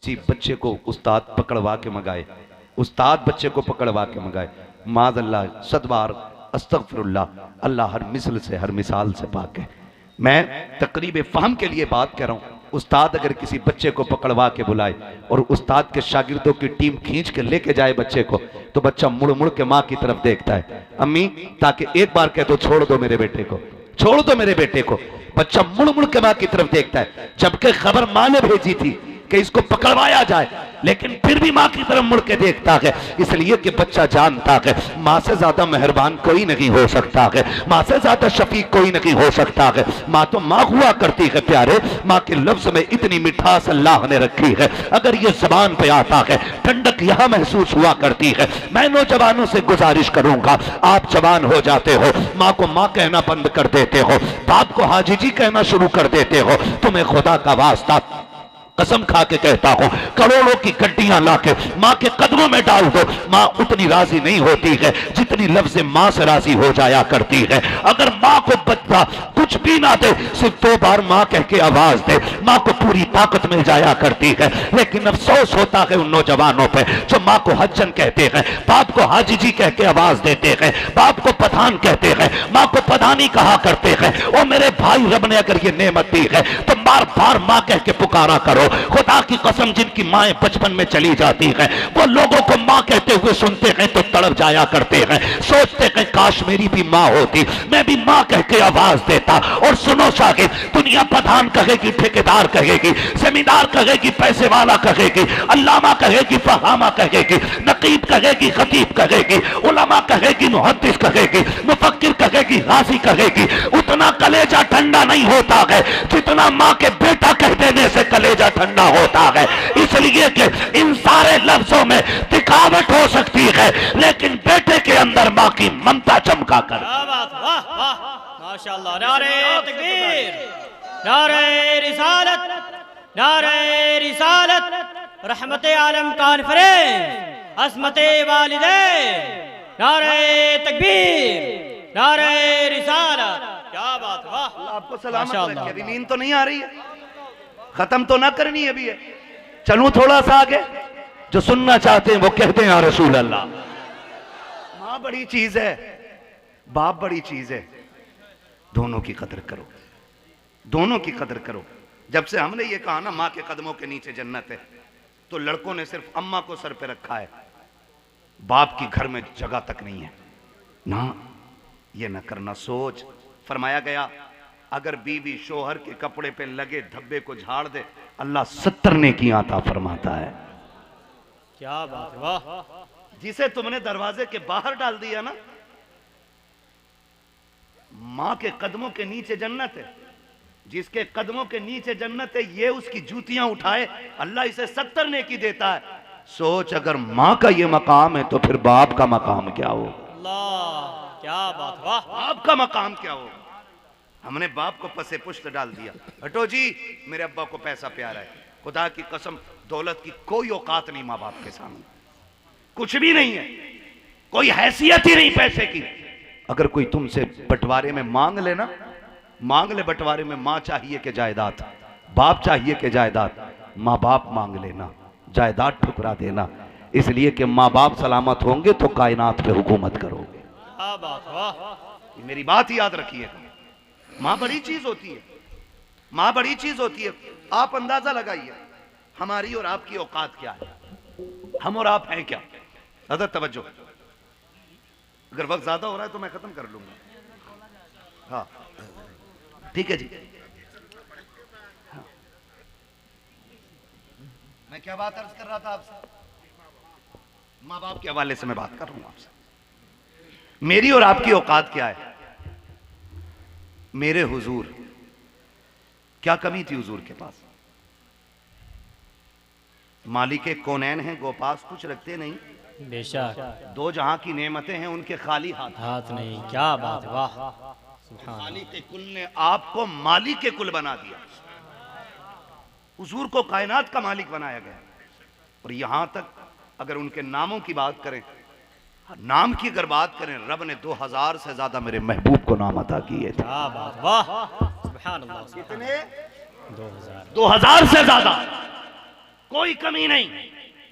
किसी बच्चे को उस्ताद पकड़वा के मंगाए, उस्ताद बच्चे को पकड़वा के मंगाए, माज़अल्लाह सदबार अस्तगफिरुल्लाह, अल्लाह हर मिसल से हर मिसाल से पाक है। मैं तकरीब फ़हम के लिए बात कर रहा हूँ। उस्ताद अगर किसी बच्चे को पकड़वा के बुलाए और उस्ताद के शागिर्दों की टीम खींच के लेके जाए बच्चे को, तो बच्चा मुड़ मुड़ के माँ की तरफ देखता है, अम्मी ताकि एक बार कह दो छोड़ दो मेरे बेटे को, छोड़ दो मेरे बेटे को। बच्चा मुड़ मुड़ के माँ की तरफ देखता है, जबकि खबर माँ ने भेजी थी कि इसको पकड़वाया जाए, लेकिन फिर भी माँ की तरफ मुड़ के देखता है, इसलिए कि बच्चा जानता है माँ से ज्यादा मेहरबान कोई नहीं हो सकता है, माँ से ज्यादा शफीक कोई नहीं हो सकता है। माँ तो माँ हुआ करती है प्यारे, माँ के लफ्ज में इतनी मिठास अल्लाह ने रखी है, अगर ये जबान पे आता है ठंडक यहाँ महसूस हुआ करती है। मैं नौजवानों से गुजारिश करूंगा, आप जवान हो जाते हो, माँ को माँ कहना बंद कर देते हो, बाप को हाजी जी कहना शुरू कर देते हो, तुम्हें खुदा का वास्ता कसम खा के कहता हूं, करोड़ों की गड्डियां लाके माँ के कदमों में डाल दो, माँ उतनी राजी नहीं होती है जितनी लफ्ज़ माँ से राजी हो जाया करती है। अगर माँ को बच्चा कुछ भी ना दे, सिर्फ 2 बार माँ कह के आवाज दे, माँ को पूरी ताकत मिल जाया करती है। लेकिन अफसोस होता है उन नौजवानों पे जो माँ को हज्जन कहते हैं, बाप को हाजी जी कह के आवाज देते हैं, बाप को पठान कहते हैं, माँ को पधानी कहा करते हैं। ओ मेरे भाई, रब ने अगर ये नेमत दी है तो बार बार माँ कह के पुकारा करो। खुदा की कसम, जिनकी माएं बचपन में चली जाती हैं, वो लोगों को माँ कहते हुए सुनते हैं तो तड़प जाया करते हैं, सोचते हैं काश मेरी भी माँ होती, मैं भी माँ कह के आवाज देता। और सुनो साहिब, दुनिया प्रधान कहेगी, ठेकेदार कहेगी, जमींदार कहेगी, पैसे वाला कहेगी, अल्लामा कहेगी, फहामा कहेगी, नकीब कहेगी, खतीब कहेगी, उलमा कहेगी, मुहद्दिस कहेगी, मुफक्किर कहेगी, गाजी कहेगी, उतना कलेजा ठंडा नहीं होता है जितना माँ के बेटा कह देने से कलेजा ठंडा होता है। इसलिए कि इन सारे लफ्जों में दिखावट हो सकती है, लेकिन बेटे के अंदर माँ की ममता चमका कर। माशाअल्लाह, नारे तकबीर, नारे रिसालत, नारे रिसालत, रहमते आलम कॉन्फ्रेंस, असमते वालिदैन, नारे तकबीर, नारे रिसालत। क्या बात, वाह। आपको सलामत रखे। अभी नींद तो नहीं आ रही है, खत्म तो ना करनी अभी है, चलूं थोड़ा सा आगे, जो सुनना चाहते हैं वो कहते हैं या रसूल अल्लाह। माँ बड़ी चीज है, बाप बड़ी चीज है, दोनों की कदर करो, दोनों की कदर करो। जब से हमने ये कहा ना माँ के कदमों के नीचे जन्नत है, तो लड़कों ने सिर्फ अम्मा को सर पे रखा है, बाप की घर में जगह तक नहीं है ना। ये न करना। सोच, फरमाया गया अगर बीवी शोहर के कपड़े पे लगे धब्बे को झाड़ दे, अल्लाह 70 नेकी आता फरमाता है। क्या बात, वाह। जिसे तुमने दरवाजे के बाहर डाल दिया ना, माँ के कदमों के नीचे जन्नत है, जिसके कदमों के नीचे जन्नत है, ये उसकी जूतियां उठाए, अल्लाह इसे 70 नेकी देता है। सोच, अगर माँ का ये मकाम है तो फिर बाप का मकाम क्या हो। अल्लाह, क्या बात, वाह। बाप का मकाम क्या हो। हमने बाप को पसे पुश्त डाल दिया, हटो जी, मेरे अब्बा को पैसा प्यारा है। खुदा की कसम, दौलत की कोई औकात नहीं माँ बाप के सामने, कुछ भी नहीं है, कोई हैसियत ही नहीं पैसे की। अगर कोई तुमसे बंटवारे में मांग लेना, मांग ले बंटवारे में, माँ चाहिए कि जायदाद, बाप चाहिए कि जायदाद, माँ बाप मांग लेना, जायदाद ठुकरा देना, इसलिए कि माँ बाप सलामत होंगे तो कायनात पे हुकूमत करोगे। क्या बात, वाह। मेरी बात याद रखिए, माँ बड़ी चीज होती है, माँ बड़ी चीज होती है। आप अंदाजा लगाइए हमारी और आपकी औकात क्या है, हम और आप हैं क्या। ज़्यादा तवज्जो, अगर वक्त ज्यादा हो रहा है तो मैं खत्म कर लूंगा। हाँ ठीक है जी। हाँ। मैं क्या बात अर्ज कर रहा था आपसे, माँ बाप के हवाले से मैं बात कर रहा हूं आपसे। मेरी और आपकी औकात क्या है। मेरे हुजूर, क्या कमी थी हुजूर के पास। मालिके कौनैन हैं, गोपास कुछ रखते नहीं, बेशक 2 जहां की नेमतें हैं उनके खाली हाथ नहीं। क्या बात, वाह। मालिके कुल ने आपको मालिक के कुल बना दिया, हुजूर को कायनात का मालिक बनाया गया। और यहां तक अगर उनके नामों की बात करें, नाम की अगर बात करें, रब ने 2000 से ज्यादा मेरे महबूब को नाम अता किए थे। क्या बात, वाह। सुभान अल्लाह। कितने? 2000 2000 से ज्यादा। कोई कमी नहीं।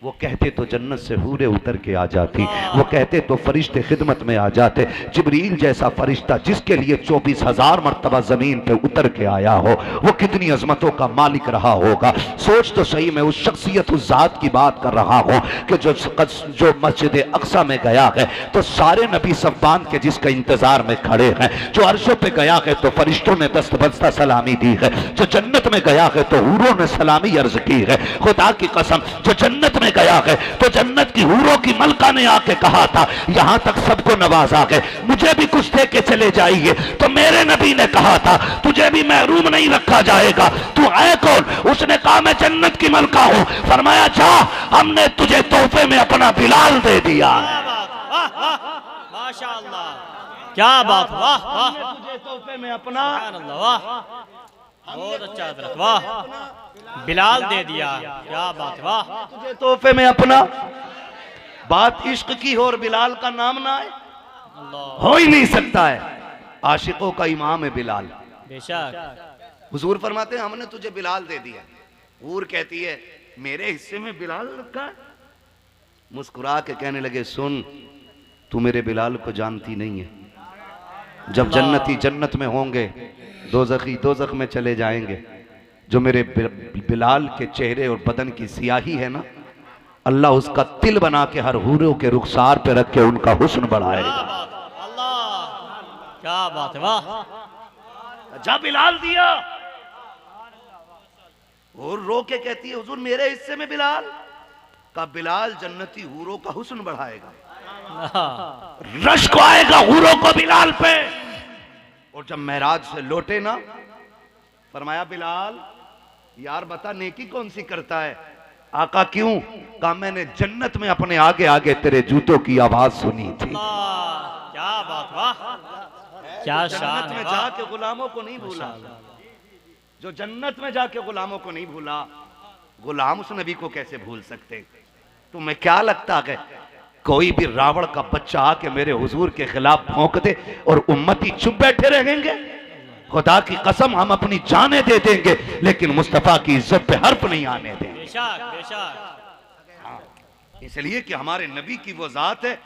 वो कहते तो जन्नत से हूरे उतर के आ जाती, वो कहते तो फरिश्ते खिदमत में आ जाते। जिब्रील जैसा फरिश्ता जिसके लिए 24,000 मरतबा जमीन पे उतर के आया हो, वो कितनी अजमतों का मालिक रहा होगा। सोच तो सही, मैं उस शख्सियत उस जात की बात कर रहा हूँ कि जो मस्जिद अक्सा में गया है तो सारे नबी सब बांध के जिसका इंतजार में खड़े हैं। जो अर्शों पे गया है तो फरिश्तों ने दस्तबस्ता सलामी दी है। जो जन्नत में गया है तो हूरों ने सलामी अर्ज की है। खुदा की कसम, जो जन्नत में गया है तो जन्नत की हूरों की मलका ने आके कहा था यहां तक सबको नवाजा गए, मुझे भी कुछ दे के चले जाइए। तो मेरे नबी ने कहा था तुझे भी महरूम नहीं रखा जाएगा, तू है कौन? उसने कहा मैं जन्नत की मलका हूं। फरमाया जा, हमने तुझे तोहफे में अपना बिलाल दे दिया। माशाअल्लाह, क्या बात, वाह वाह, तुझे तोहफे में अपना, वाह, बहुत अच्छा हजरत, वाह, बिलाल दे दिया, क्या बात, वाह, तुझे तोहफे में अपना। बात इश्क की हो और बिलाल का नाम ना आए, हो ही नहीं सकता है। आशिकों का इमाम है बिलाल। बेशक। हुजूर फरमाते हैं हमने तुझे बिलाल दे दिया। हूर कहती है मेरे हिस्से में बिलाल रखा है। मुस्कुरा के कहने लगे सुन, तू मेरे बिलाल को जानती नहीं है। जब जन्नती जन्नत में होंगे, दोज़खी दोज़ख में चले जाएंगे। जो मेरे बिलाल के चेहरे और बदन की सियाही है ना, अल्लाह उसका तिल बना के हर हूरों के रुखसार पे रख के उनका हुस्न बढ़ाएगा। अल्लाह, क्या बात है, वाह। जा बिलाल दिया। और रो के कहती है हुजूर मेरे हिस्से में बिलाल का, बिलाल जन्नती हूरों का हुस्न बढ़ाएगा, रश्क आएगा हूरों को बिलाल पे। और जब महराज से लौटे ना, फरमाया बिलाल यार बता नेकी कौन सी करता है? आका क्यों? कहा मैंने जन्नत में अपने आगे आगे तेरे जूतों की आवाज सुनी थी। क्या बात, वाह, क्या शान जन्नत में जाके गुलामों को नहीं भूला। जो जन्नत में जाके गुलामों को नहीं भूला, गुलाम उस नबी को कैसे भूल सकते? तुम्हें क्या लगता है कोई भी रावण का बच्चा आके मेरे हुजूर के खिलाफ भौंक दे और उम्मती चुप बैठे रहेंगे? खुदा की कसम हम अपनी जानें दे देंगे लेकिन मुस्तफा की इज्जत पे हर्फ नहीं आने देंगे। बेशक, बेशक। इसलिए कि हमारे नबी की वो जात है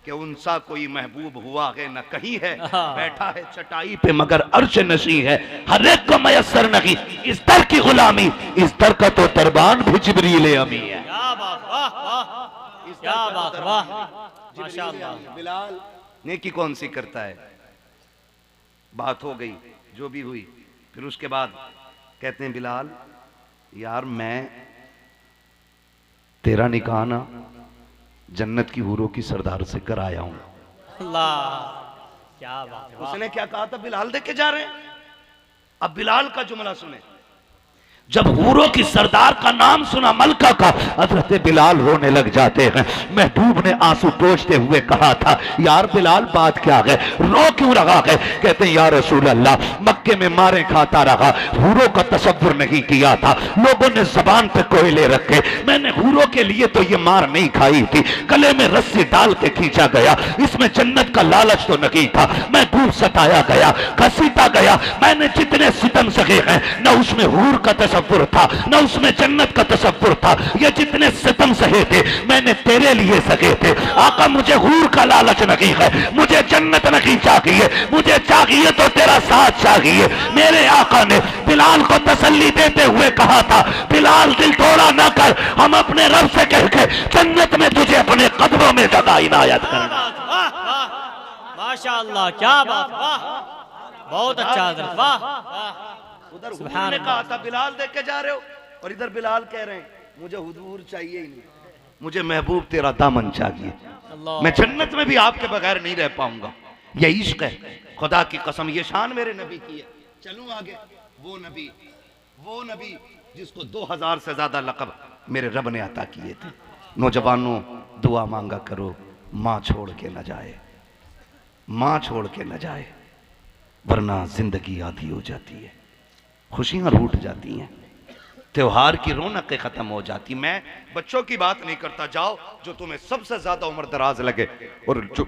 कि उनसा कोई महबूब हुआ है न कहीं है, बैठा है चटाई पे मगर अर्श नशी है, हर एक को मयसर नहीं इस दर की गुलामी, इस दर का तो दरबान भी जिब्रील अमी है। क्या बात, वाह वाह, क्या बात, वाह, माशाअल्लाह। बिलाल नेकी कौन सी करता है? बात हो गई जो भी हुई। फिर उसके बाद कहते हैं बिलाल यार मैं तेरा निकाह ना जन्नत की हूरों की सरदार से कराया हूं। अल्लाह, क्या बात है, उसने क्या कहा था? बिलाल देख के जा रहे हैं। अब बिलाल का जुमला सुने। जब हूरों की सरदार का नाम सुना मलका का, हजरत बिलाल रोने लग जाते हैं। महबूब ने आंसू पोंछते हुए कहा था यार बिलाल बात क्या है, रो क्यों रहा है? कहते हैं या रसूल अल्लाह मक्के में मारे खाता रहा, हूरों का तसव्वुर नहीं किया था, लोगों ने जबान पे कोयले रखे, मैंने हूरों के लिए तो ये मार नहीं खाई थी, गले में रस्सी डाल के खींचा गया, इसमें जन्नत का लालच तो नहीं था, मैं खूब सताया गया, घसीटा गया, मैंने जितने सितम सहे हैं न उसमें हूर का तसव्वुर था न उसमें जन्नत का तसव्वुर था, ये जितने सितम सहे थे मैंने तेरे लिए सहे थे। आका मुझे हूर का लालच नहीं है, मुझे जन्नत नहीं चाहिए, मुझे चाहिए तो तेरा साथ चाहिए। मेरे आका ने बिलाल को तसल्ली देते हुए कहा था बिलाल दिल थोड़ा ना कर, हम अपने रब से कह के जन्नत में तुझे अपने कदमों में जगह इनायत करना। माशाअल्लाह, क्या बात, वाह, बहुत अच्छा हजरत, वाह। उधर हुजूर ने कहा था बिलाल देख के जा रहे हो और इधर बिलाल कह रहे हैं मुझे हुजूर चाहिए ही नहीं, मुझे महबूब तेरा दामन चाहिए, मैं जन्नत में भी आपके बगैर नहीं रह पाऊंगा। ये इश्क है, खुदा की कसम ये शान मेरे नबी की है। चलूं आगे। वो नबी जिसको 2000 से ज्यादा लक़ब मेरे रब ने अता किए थे। नौजवानों दुआ मांगा करो, माँ छोड़ के न जाए, माँ छोड़ के न जाए, वरना जिंदगी आधी हो जाती है, खुशियां रूठ जाती हैं, त्योहार की रौनकें खत्म हो जाती। मैं बच्चों की बात नहीं करता, जाओ जो तुम्हें सबसे ज्यादा उम्र दराज लगे और जो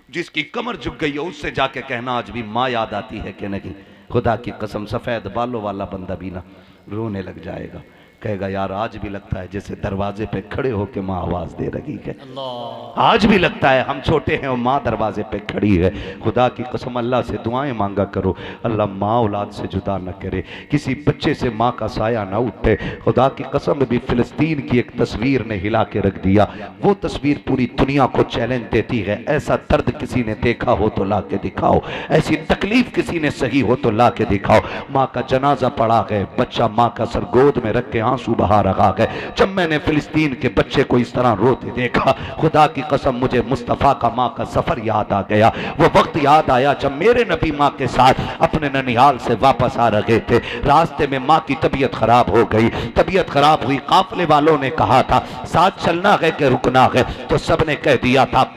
जिसकी कमर झुक गई है उससे जाके कहना आज भी माँ याद आती है कि नहीं। खुदा की कसम सफेद बालों वाला बंदा भी ना रोने लग जाएगा। कहेगा यार आज भी लगता है जैसे दरवाजे पे खड़े होके माँ आवाज दे रही है, अल्लाह। आज भी लगता है हम छोटे हैं और माँ दरवाजे पे खड़ी है। खुदा की कसम अल्लाह से दुआएं मांगा करो, अल्लाह माँ औलाद से जुदा न करे, किसी बच्चे से माँ का साया ना उठे। खुदा की कसम भी फिलिस्तीन की एक तस्वीर ने हिला के रख दिया, वो तस्वीर पूरी दुनिया को चैलेंज देती है। ऐसा दर्द किसी ने देखा हो तो ला के दिखाओ, ऐसी तकलीफ किसी ने सही हो तो ला के दिखाओ। माँ का जनाजा पड़ा है, बच्चा माँ का सर गोद में रख के आंसू बहा रहा है। जब मैंने फिलिस्तीन के बच्चे को इस तरह रोते देखा, खुदा की कसम मुझे मुस्तफ़ा का माँ का सफर याद आ गया। वो वक्त याद आया जब मेरे नबी माँ के साथ अपने ननिहाल से वापस आ रहे थे। रास्ते में माँ की तबीयत खराब हो गई, तबीयत खराब हुई। काफिले वालों ने कहा था साथ चलना है कि रुकना है, तो सबने कह दिया था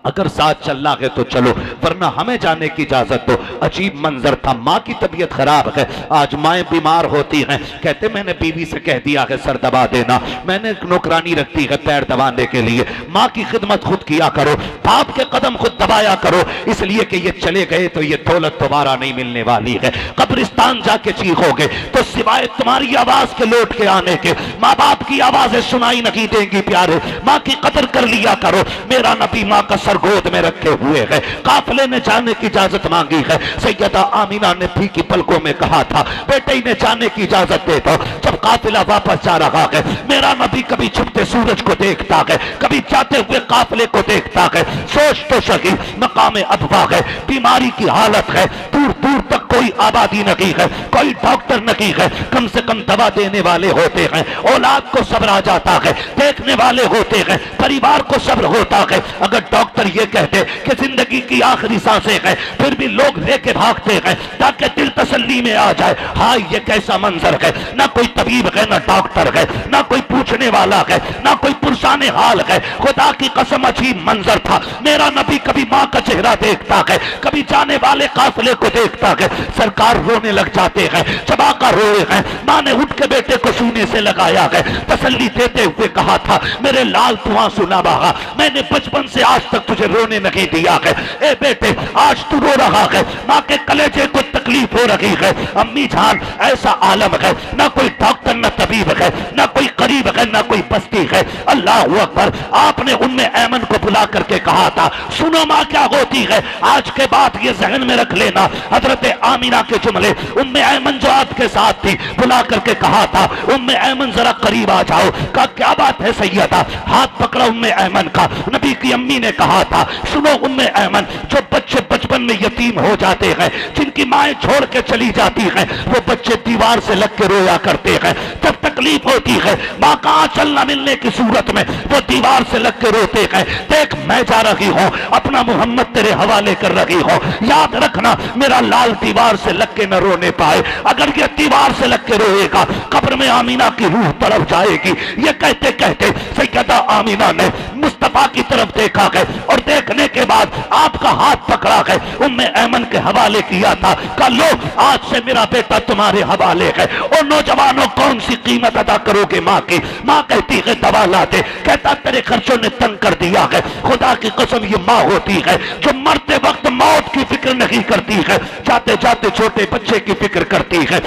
अगर साथ चलना है तो चलो, वरना हमें जाने की इजाजत दो। अजीब मंजर था, माँ की तबीयत खराब है। आज माएँ बीमार होती हैं, कहते मैंने बीवी से कह दिया है सर दबा देना, मैंने नौकरानी रखती है पैर दबाने के लिए। माँ की खिदमत खुद किया करो, बाप के कदम खुद दबाया करो, इसलिए कि ये चले गए तो ये दौलत दोबारा नहीं मिलने वाली है। कब्रिस्तान जाके चीखोगे तो सिवाय तुम्हारी आवाज के लौट के आने के माँ बाप की आवाजें सुनाई नहीं देंगी। प्यारे, माँ की कदर कर लिया करो। मेरा नबी माँ का गोद में रखे हुए है, काफिले ने जाने की इजाजत मांगी है। सैयदा आमीना ने भी की पलकों में कहा था बेटे इन्हें जाने की इजाजत दे दो। जब काफिला वापस जा रहा है, मेरा नबी कभी छुपते सूरज को देखता है, कभी जाते हुए काफिले को देखता है। सोच तो सही, मकाम अदबा है, बीमारी की हालत है, दूर दूर तक कोई आबादी नहीं है, कोई डॉक्टर नहीं है, कम से कम दवा देने वाले होते हैं, औलाद को सब्र आ जाता है, देखने वाले होते हैं, परिवार को सब्र होता है। अगर डॉक्टर ये कहते कि जिंदगी की आखिरी सांसें हैं, फिर भी लोग लेके भागते हैं ताकि दिल तसल्ली में आ जाए। हाँ, ये कैसा मंजर है, ना कोई तबीब है, ना डॉक्टर है, ना कोई पूछने वाला है, ना कोई पुरसाने हाल है। खुदा की कसम अजीब मंजर था। मेरा नबी कभी माँ का चेहरा देखता है, कभी जाने वाले काफिले को देखता है, सरकार रोने लग जाते हैं। जब आका रोए हैं, माँ ने उठ के बेटे को सीने से लगाया है, तसल्ली देते हुए कहा था मेरे लाल तू आंसू ना बहा, मैंने बचपन से आज तक तुझे रोने नहीं दिया है। ए बेटे आज तू रो रहा है, माँ के कलेजे को तकलीफ हो रही है। अम्मी जान ऐसा आलम है, ना कोई डॉक्टर ना तबीब है, ना कोई करीब है, ना कोई बस्ती है। अल्लाह अकबर। आपने उम्मे ऐमन को बुला करके कहा था सुनो माँ क्या होती है, आज के बाद ये जहन में रख लेना। हजरत आमीना के जुमले, उम्मे ऐमन जो आपके साथ थी, बुला करके कहा था उम्मे ऐमन जरा करीब आ जाओ। कहा क्या बात है सैयदा, हाथ पकड़ा उम्मे ऐमन का। नबी की अम्मी ने कहा था सुनो उम्मे ऐमन, जो बच्चे बचपन में यतीम हो जाते हैं, जिनकी माएं छोड़ के चली जाती हैं, वो बच्चे दीवार से लग के रोया करते हैं। जब तकलीफ होती है, माँ का आंचल न मिलने की सूरत में वो दीवार से लग के रोते हैं। देख मैं जा रही हूँ, अपना मोहम्मद तेरे हवाले कर रही हूँ, याद रखना मेरा लाल दीवार से लग के न रोने पाए। अगर ये दीवार से लग के रोएगा, कब्र में आमीना की रूह तड़प जाएगी। ये कहते कहते सैयदा आमीना ने मुस्तफा की तरफ देखा है और देखने के बाद आपका हाथ पकड़ा है, उम्मे ऐमन के हवाले किया था। कहा लो आज से मेरा बेटा तुम्हारे हवाले है। और नौजवानों कौन सी कीमत अदा करोगे माँ की? माँ कहती है दवा लाते, कहता तेरे खर्चों ने तंग कर दिया है। खुदा की कसम ये माँ होती है जो मरते वक्त मौत की फिक्र नहीं करती है, जाते जाते छोटे बच्चे की फिक्र करती है।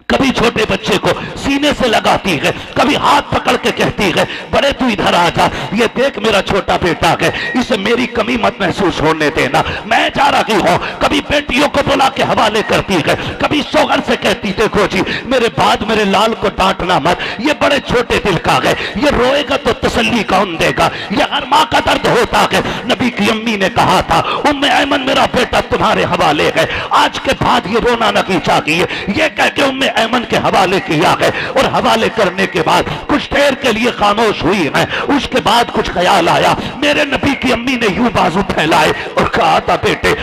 कभी छोटे बच्चे को सीने से लगाती है, कभी हाथ पकड़ के कहती है बड़े तू इधर आ जा, ये देख मेरा छोटा बेटा है, इसे मेरी कमी मत महसूस होने देना, मैं जा रही हूँ। कभी बेटियों को बुला के हवाले करती है, कभी शौहर से कहती देखो जी मेरे बाद मेरे लाल को डांटना मत, ये बड़े छोटे दिल का है, ये रोएगा तो तसल्ली कौन देगा, ये हर माँ का दर्द होता है। नबी की अम्मी ने कहा था उम्मे ऐमन मेरा बेटा तुम्हारे हवाले है, आज के बाद ये रोना नहीं चाहिए। ये कह के उम्मे ऐमन के हवाले किया है और हवाले करने के बाद कुछ देर के लिए खामोश हुई है। उसके बाद कुछ ख्याल आया, मेरे नबी की अम्मी ने यूं बाजू फैलाए और कहा था बेटे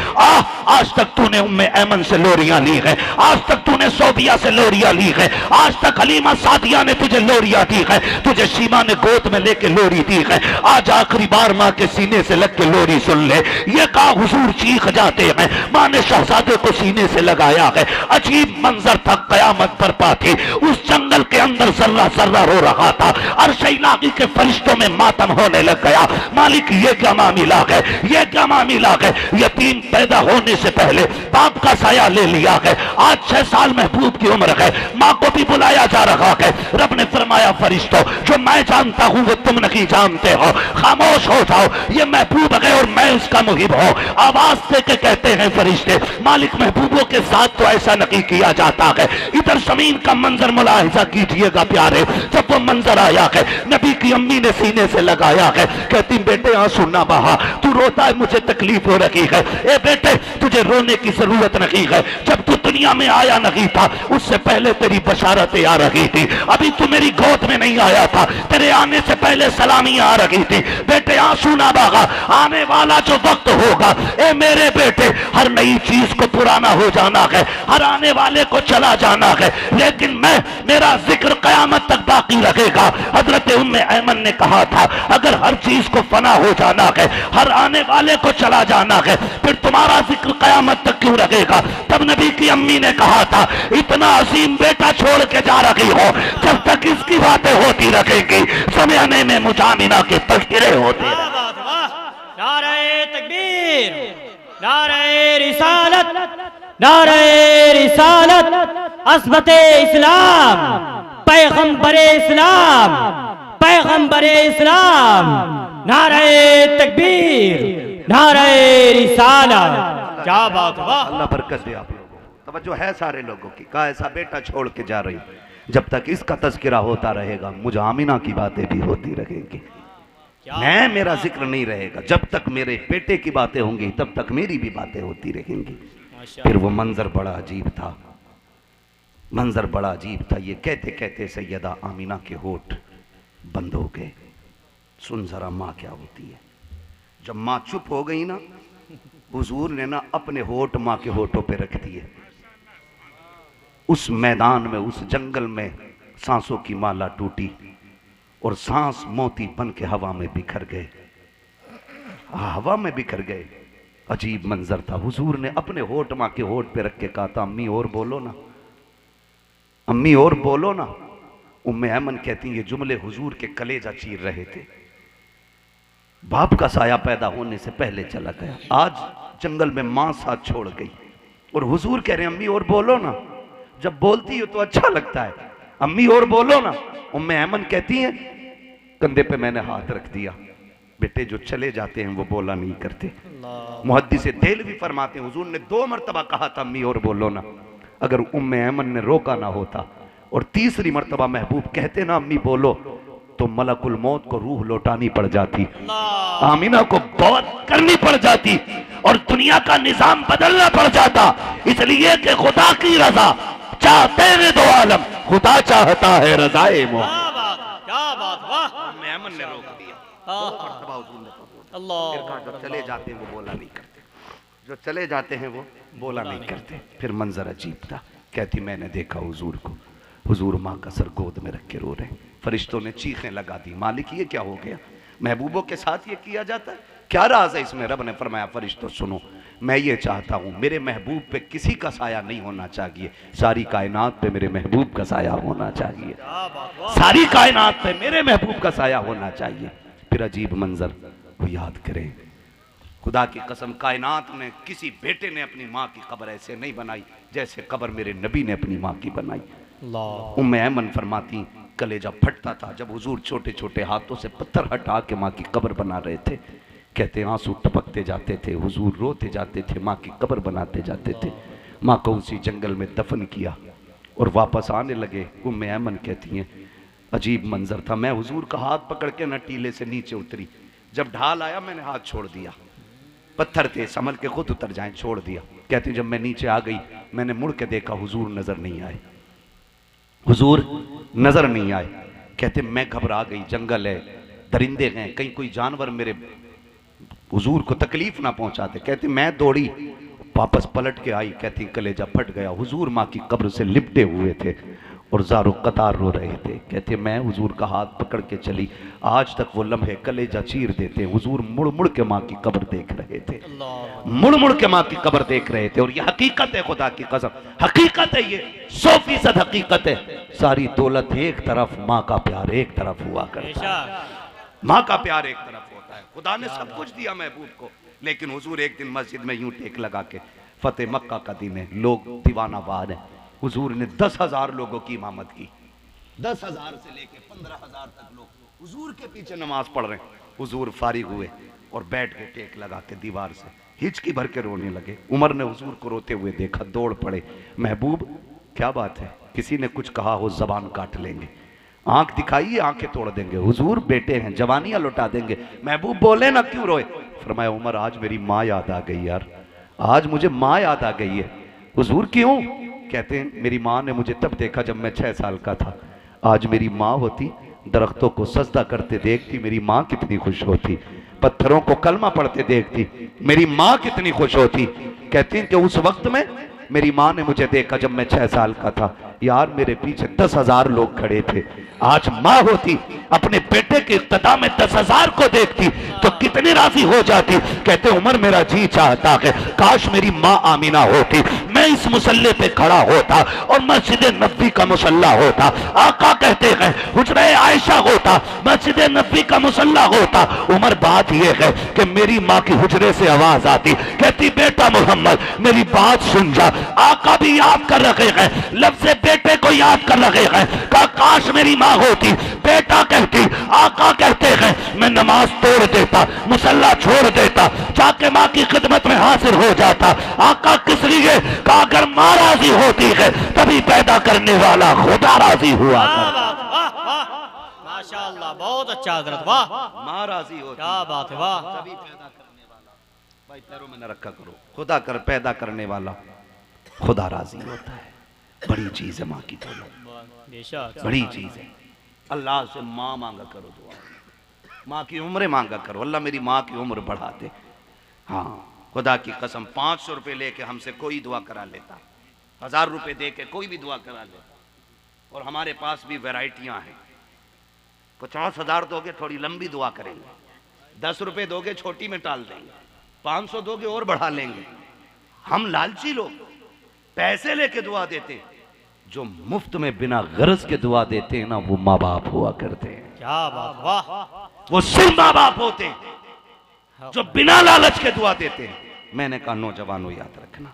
आज तक तूने उम्मे ऐमन से लोरियां ली है, आज तक तूने सोबिया से लोरियां ली है, आज तक हलीमा सादिया ने तुझे लोरियां दी है, तुझे शीमा ने गोद में लेके लोरी दी है, आज आखिरी बार माँ के सीने से लग के लोरी सुन ले। ये कहा हुजूर चीख जाते हैं, माँ ने शहजादे को सीने से लगाया है। अजीब मंजर था, कयामत बर्पा थी, उस जंगल के अंदर जर्रा जर्रा रो रहा था। अर्श इलाही के फरिश्तों में मातम होने लग गया, मालिक ये क्या मामला है, ये क्या मामला है। है, यतीम पैदा होने से पहले बाप का साया ले लिया है। आज 6 साल महबूब की उम्र है, माँ को भी बुलाया जा रहा है। रब ने फरमाया फरिश्तों, जो मैं जानता हूं वो तुम नहीं जानते हो, खामोश हो जाओ, ये महबूब है और मैं उसका मुहिब हूं। आवाज दे के कहते हैं फरिश्ते, मालिक महबूबों के साथ तो ऐसा नहीं किया जाता है। इधर जमीन का मंजर मुलाहिजा कीजिएगा प्यारे, जब वो मंजर आया है, नबी की अम्मी ने सीने से लगाया है, कहती बेटे आंसू ना बहा, तू रोता है, मुझे तकलीफ हो रही है। ए बेटे तुझे रोने की जरूरत नहीं है, जब तू दुनिया में आया नहीं था उससे पहले तेरी बशारतें आ रही थी, अभी तू मेरी गोद में नहीं आया था, तेरे आने से पहले सलामी आ रही थी। बेटे आंसू ना बहा, आने वाला जो वक्त होगा, ए मेरे बेटे, हर नई चीज को पुराना हो जाना है, हर आने वाले को चला जाना है, लेकिन मेरा जिक्र कयामत तक बाकी रहेगा। हजरत उम्मे ऐमन ने कहा था, अगर हर चीज को फना हो जाना है, हर आने वाले को चला जाना है, फिर तुम्हारा जिक्र कयामत तक क्यों रहेगा? तब नबी की अम्मी ने कहा था, इतना अजीम बेटा छोड़ के जा रही हो, जब तक इसकी बातें होती रहेंगी, समय में मुजामिना के तस्करे होते रहेंगे। नारे तकबीर, नारे रिसालत, नारे रिसालत, अस्मते इस्लाम, पैगंबरे इस्लाम, पैगंबरे इस्लाम, नारे तकबीर, नारे रिसालत। क्या बात, वाह, अल्लाह बरकत दे आप लोगों को। तवज्जो है सारे लोगों की, कहा ऐसा बेटा छोड़ के जा रही, जब तक इसका तज़किरा होता रहेगा मुजामिना की बातें भी होती रहेंगी, मैं मेरा जिक्र नहीं रहेगा। जब तक मेरे बेटे की बातें होंगी तब तक मेरी भी बातें होती रहेंगी। फिर वो मंजर बड़ा अजीब था, मंजर बड़ा अजीब था। ये कहते कहते सैयदा आमिना के होठ बंद हो गए। सुन जरा माँ क्या होती है। जब माँ चुप हो गई ना, हुजूर ने ना अपने होठ माँ के होठों पे रख दिए। उस मैदान में, उस जंगल में सांसों की माला टूटी और सांस मोती बन के हवा में बिखर गए, हवा में बिखर गए। अजीब मंजर था। हुजूर ने अपने होठ माँ के होठ पे रख के कहा था, अम्मी और बोलो ना, अम्मी और बोलो ना। उम्मे ऐमन कहती ये जुमले हुजूर के कलेजा चीर रहे थे। बाप का साया पैदा होने से पहले चला गया, आज जंगल में मां साथ छोड़ गई और हुजूर कह रहे हैं अम्मी और बोलो ना। जब बोलती हो तो अच्छा लगता है, अम्मी और बोलो ना। उम्मे ऐमन कहती हैं कंधे पे मैंने हाथ रख दिया। बेटे जो चले जाते हैं वो बोला नहीं करते। मुहद्दिस देहलवी फरमाते हैं हुजूर ने 2 मरतबा कहा था अम्मी और बोलो ना। अगर उम्मे ऐमन ने रोका ना होता और तीसरी मरतबा महबूब कहते ना अम्मी बोलो, तो मलकुल मौत को रूह लौटानी पड़ जाती, आमिना को बहुत करनी पड़ जाती और दुनिया का निजाम बदलना पड़ जाता। इसलिए कि खुदा की रजा चाहते हैं 2 आलम, खुदा चाहता है रजाए मोहम्मद। क्या बात, वाह, मेमन ने रोक दिया। अल्लाह, जो चले जाते हैं वो बोला नहीं करते, जो चले जाते हैं वो बोला नहीं करते। फिर मंजर अजीब था। कहती मैंने देखा हुजूर को, हुजूर माँ का सर गोद में रख के रो रहे। फरिश्तों ने चीखें लगा दी, मालिक ये क्या हो गया, महबूबों के साथ ये किया जाता है, क्या राज है इसमें? रब ने फरमाया फरिश्तों सुनो, मैं ये चाहता हूँ मेरे महबूब पे किसी का साया नहीं होना चाहिए, सारी कायनात पे मेरे महबूब का साया होना चाहिए, सारी कायनात पे मेरे महबूब का साया होना चाहिए। फिर अजीब मंजर वो याद करें। खुदा की कसम कायनात में किसी बेटे ने अपनी माँ की कब्र ऐसे नहीं बनाई जैसे कब्र मेरे नबी ने अपनी माँ की बनाई। उम्मे ऐमन फरमाती कलेजा फटता था जब हुजूर छोटे छोटे हाथों से पत्थर हटा के माँ की कब्र बना रहे थे। कहते आंसू टपकते जाते थे, हुजूर रोते जाते थे, माँ की कब्र बनाते जाते थे। माँ को उसी जंगल में दफन किया और वापस आने लगे। उम्मे ऐमन कहती हैं अजीब मंजर था। मैं हुजूर का हाथ पकड़ के न टीले से नीचे उतरी, जब ढाल आया मैंने हाथ छोड़ दिया, पत्थर थे संभल के खुद उतर जाएं, छोड़ दिया। कहती जब मैं नीचे आ गई मैंने मुड़ के देखा हुजूर नजर नहीं आए, हुजूर नजर नहीं आए। कहते मैं घबरा गई, जंगल है, दरिंदे हैं, कहीं कोई जानवर मेरे हुजूर को तकलीफ ना पहुंचाते। कहते मैं दौड़ी वापस पलट के आई। कहती कलेजा फट गया, हुजूर माँ की कब्र से लिपटे हुए थे और ज़ारो कतार रो रहे थे। कहते मैं हुजूर का हाथ पकड़ के चली, आज तक वो लम्हे कलेजा चीर देते। हुजूर मुड़ मुड़ के माँ की कब्र देख रहे थे, मुड़ मुड़ के माँ की कब्र देख रहे थे। और ये हकीकत है, खुदा की कसम हकीकत है, ये 100% हकीकत है। सारी दौलत एक तरफ, माँ का प्यार एक तरफ हुआ करता है, माँ का प्यार एक तरफ होता है। खुदा ने सब कुछ दिया महबूब को, लेकिन हुजूर एक दिन मस्जिद में यूं टेक लगा के, फतेह मक्का का दिन है, लोग दीवानाबाद हैं, हुजूर ने 10,000 लोगों की इमामत की। 10,000 से लेके 15,000 तक लोग हुजूर के पीछे नमाज पढ़ रहे हैं। हुजूर फारिग हुए और बैठ के टेक लगा के दीवार से हिचकी भर के रोने लगे। उमर ने हुजूर को रोते हुए देखा, दौड़ पड़े, महबूब क्या बात है, किसी ने कुछ कहा हो जबान काट लेंगे, आंख दिखाइए आंखें तोड़ देंगे, हुजूर बेटे हैं जवानियां लौटा देंगे, महबूब बोले ना क्यों रोए। फरमाया उमर आज मेरी माँ याद आ गई यार, आज मुझे माँ याद आ गई है। हुजूर क्यों? कहते हैं मेरी माँ ने मुझे तब देखा जब मैं 6 साल का था, आज मेरी माँ होती दरख्तों को सजदा करते देखती मेरी माँ कितनी खुश होती, पत्थरों को कलमा पढ़ते देखती मेरी माँ कितनी खुश होती। कहती हैं कि उस वक्त में मेरी माँ ने मुझे देखा जब मैं 6 साल का था, यार मेरे पीछे 10,000 लोग खड़े थे, आज माँ होती अपने बेटे के इक्तदा में 10,000 को देखती तो कितनी राजी हो जाती। कहते उमर मेरा जी चाहता है काश मेरी माँ आमीना होती, मैं इस मुसल्ले पे खड़ा होता और मस्जिद नबी का मुसल्ला होता, आका कहते हैं हुजरे आयशा होता, मस्जिद नबी का मुसल्ला होता। उमर बात यह है कि मेरी माँ की हुजरे से आवाज आती, कहती बेटा मोहम्मद मेरी बात सुन जा। आका भी याद कर रहे हैं, लफ्ज़ बेटे को याद कर रहे हैं, काश मेरी माँ होती। बेटा कहती, आका कहते हैं मैं नमाज तोड़ देता, मुसल्ला छोड़ देता, जाके माँ की खिदमत में हाजिर हो जाता। आका किस लिए? अगर माँ राजी होती है तभी पैदा करने वाला खुदा राजी हुआ। माशाअल्लाह बहुत अच्छा हजरत, वाह माँ राजी होती, क्या बात है, वाह तभी पैदा करने वाला। भाई पैरों में न रखा करो, खुदा कर पैदा करने वाला खुदा राजी होता है। बड़ी चीज है माँ की दौलत, बड़ी चीज है। अल्लाह से माँ मांगा करो दुआ, माँ की उम्र मांगा करो, अल्लाह मेरी माँ की उम्र बढ़ा दे। हाँ खुदा की कसम 500 रुपये लेके हमसे कोई दुआ करा लेता, 1000 रुपये दे के कोई भी दुआ करा लेता। और हमारे पास भी वैरायटियां हैं, 50,000 दोगे थोड़ी लंबी दुआ करेंगे, 10 रुपये दोगे छोटी में टाल देंगे, 500 दोगे और बढ़ा लेंगे। हम लालची लोग पैसे लेके दुआ देते, जो मुफ्त में बिना गरज के दुआ देते हैं ना वो माँ बाप हुआ करते हैं। क्या बात, वाह वो सिर्फ माँ बाप होते हैं जो बिना लालच के दुआ देते हैं। मैंने कहा नौजवानों याद रखना,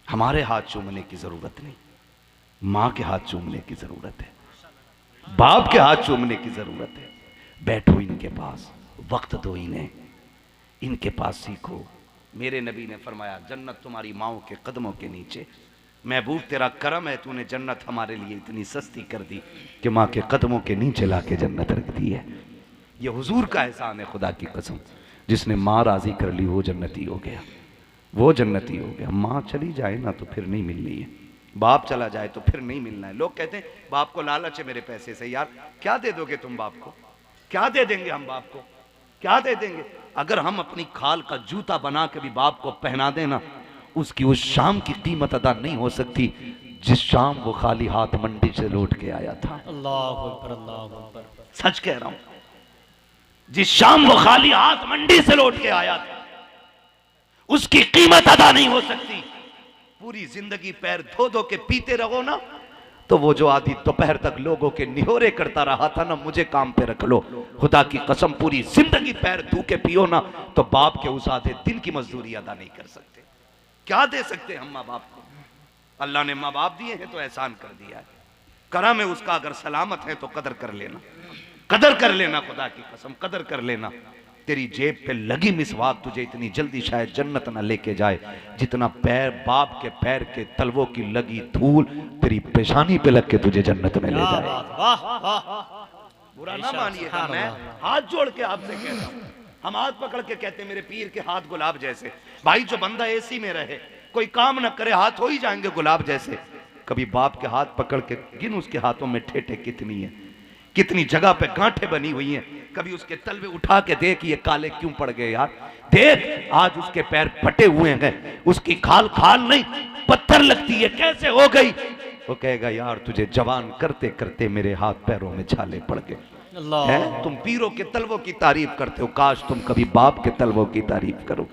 हमारे हाथ चूमने की जरूरत नहीं, माँ के हाथ चूमने की जरूरत है, बाप के हाथ चूमने की जरूरत है। बैठो इनके पास, वक्त दो इन्हें, इनके पास सीखो। मेरे नबी ने फरमाया जन्नत तुम्हारी माओ के कदमों के नीचे। महबूब तेरा करम है, तूने जन्नत हमारे लिए इतनी सस्ती कर दी कि माँ के कदमों के नीचे लाके जन्नत रख दी है। ये हुजूर का एहसान है, खुदा की कसम। जिसने माँ राजी कर ली वो जन्नती हो गया, वो जन्नती हो गया। माँ चली जाए ना तो फिर नहीं मिलनी है, बाप चला जाए तो फिर नहीं मिलना है। लोग कहते हैं बाप को लालच है मेरे पैसे से। यार क्या दे दोगे तुम बाप को? क्या दे देंगे हम बाप को? क्या दे देंगे? अगर हम अपनी खाल का जूता बना के भी बाप को पहना देना, उसकी उस शाम की कीमत अदा नहीं हो सकती जिस शाम वो खाली हाथ मंडी से लौट के आया था। अल्लाह अकबर, अल्लाह अकबर, सच कह रहा हूं, जिस शाम वो खाली हाथ मंडी से लौट के आया था उसकी कीमत अदा नहीं हो सकती। पूरी जिंदगी पैर धो धो के पीते रहो ना, तो वो जो आदि दोपहर तक लोगों के निहोरे करता रहा था ना, मुझे काम पे रख लो, खुदा की कसम पूरी जिंदगी पैर धो के पियो ना, तो बाप के उस आधे दिन की मजदूरी अदा नहीं कर सकते। क्या दे सकते हम माँ बाप को? अल्लाह ने माँ बाप दिए हैं तो एहसान कर दिया है, करम है उसका। अगर सलामत है तो कदर कर लेना, कदर कर लेना, खुदा की कसम कदर कर लेना। तेरी जेब पे लगी मिसवाक तुझे इतनी जल्दी शायद जन्नत ना लेके जाए जितना पैर बाप के पैर के तलवों की लगी धूल तेरी पेशानी पे लग के तुझे जन्नत में ले जाए। बुरा ना मानिएगा, मैं हाथ जोड़ के आपसे कहता हूँ, हम हाथ पकड़ के कहते हैं मेरे पीर के हाथ गुलाब जैसे। भाई जो बंदा एसी में रहे, कोई काम ना करे, हाथ हो ही जाएंगे गुलाब जैसे। कभी बाप के हाथ पकड़ के गिन उसके हाथों में ठेठे कितनी है, कितनी जगह पे गांठें बनी हुई हैं। कभी उसके तलवे उठा के देख ये काले क्यों पड़ गए यार, देख आज उसके पैर फटे हुए हैं, उसकी खाल खाल नहीं पत्थर लगती है, कैसे हो गई? वो कहेगा यार तुझे जवान करते करते मेरे हाथ पैरों में छाले पड़ गए। है तुम पीरों के तलवों की तारीफ करते हो, काश तुम कभी बाप के तलवों की तारीफ करो।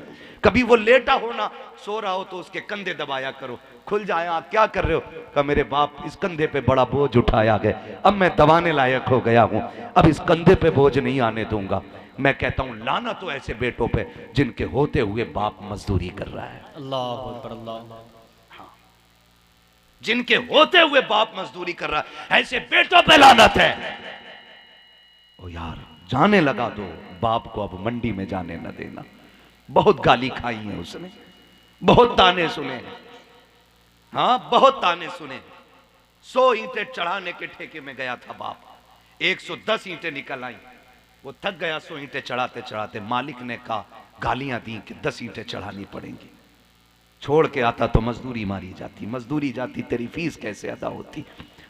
कभी वो लेटा हो ना, सो रहा हो तो उसके कंधे दबाया करो, खुल जाए आप क्या कर रहे हो, कहा मेरे बाप इस कंधे पे बड़ा बोझ उठाया गया, अब मैं दबाने लायक हो गया हूं, अब इस कंधे पे बोझ नहीं आने दूंगा। मैं कहता हूं लाना तो ऐसे बेटों पे जिनके होते हुए बाप मजदूरी कर रहा है। अल्लाह अकबर अल्लाह। हाँ, जिनके होते हुए बाप मजदूरी कर रहा है, ऐसे बेटों पे लानत है। ओ यार जाने लगा दो बाप को, अब मंडी में जाने न देना। बहुत गाली खाई है उसने, बहुत ताने सुने हैं, हाँ बहुत ताने सुने। 100 ईंटें चढ़ाने के ठेके में गया था बाप, 110 ईंटें निकल आई, वो थक गया 100 ईंटें चढ़ाते चढ़ाते। मालिक ने कहा गालियां दी कि 10 ईंटें चढ़ानी पड़ेंगी, छोड़ के आता तो मजदूरी मारी जाती, मजदूरी जाती तेरी फीस कैसे अदा होती।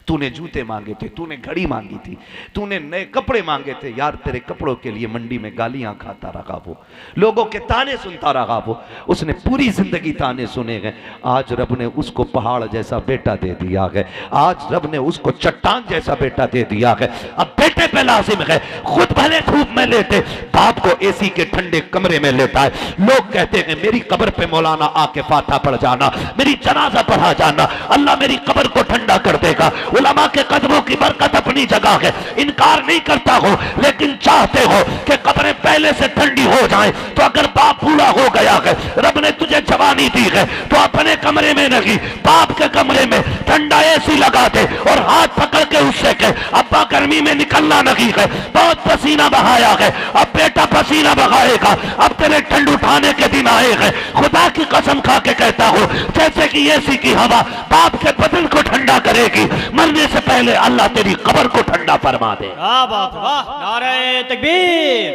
तूने जूते मांगे थे, तूने घड़ी मांगी थी, तूने नए कपड़े मांगे थे, यार तेरे कपड़ों के लिए मंडी में गालियां खाता रहा वो, लोगों के ताने सुनता रहा वो, उसने पूरी जिंदगी ताने सुने गए। आज रब ने उसको पहाड़ जैसा बेटा दे दिया है, आज रब ने उसको चट्टान जैसा बेटा दे दिया है। अब बेटे पे लाजिम है, खुद भले धूप में लेते, बाप को एसी के ठंडे कमरे में लेता है। लोग कहते हैं मेरी कब्र पे मौलाना आके फाता पढ़ जाना, मेरी जनाजा पढ़ा जाना, अल्लाह मेरी कब्र को ठंडा कर देगा। उलमा के कदमों की बरकत अपनी जगह है, इनकार नहीं करता हो, लेकिन चाहते हो कि कब्रें पहले से ठंडी हो जाएं। तो अगर बाप बूढ़ा हो गया है, रब ने तुझे जवानी दी है, तो अपने कमरे में नहीं बाप के कमरे में ठंडा एसी लगा दे और हाथ पकड़ के उससे कह अब्बा गर्मी में निकलना नहीं है, बहुत पसीना बहाया है, अब बेटा पसीना बहाएगा, अब तेरे ठंड उठाने के दिन आए हैं। खुदा की कसम खा के कहता हूं जैसे कि एसी की हवा बाप के बदन को ठंडा करेगी, मरने से पहले अल्लाह तेरी कब्र को ठंडा फरमा दे। क्या बात, वाह, नारे तकबीर,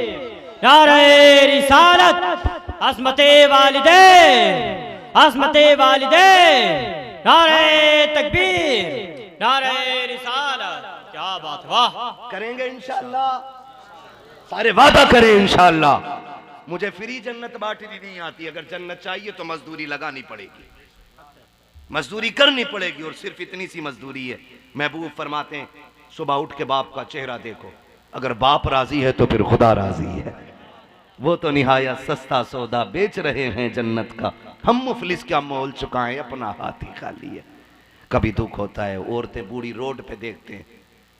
नारे रिसालत, अज़मते वालिदैन, अज़मते वालिदैन, नारे तकबीर, नारे रिसालत। क्या बात, वाह। करेंगे इंशाअल्लाह, सारे वादा करें इंशाअल्लाह। मुझे फ्री जन्नत बांटनी नहीं आती, अगर जन्नत चाहिए तो मजदूरी लगानी पड़ेगी, मजदूरी करनी पड़ेगी, और सिर्फ इतनी सी मजदूरी है। महबूब फरमाते हैं सुबह उठ के बाप का चेहरा देखो, अगर बाप राजी है तो फिर खुदा राजी है। वो तो निहायत सस्ता सौदा बेच रहे हैं जन्नत का, हम मुफलिस क्या मोल चुकाएं, अपना हाथ ही खाली है। कभी दुख होता है, औरतें बूढ़ी रोड पे देखते हैं,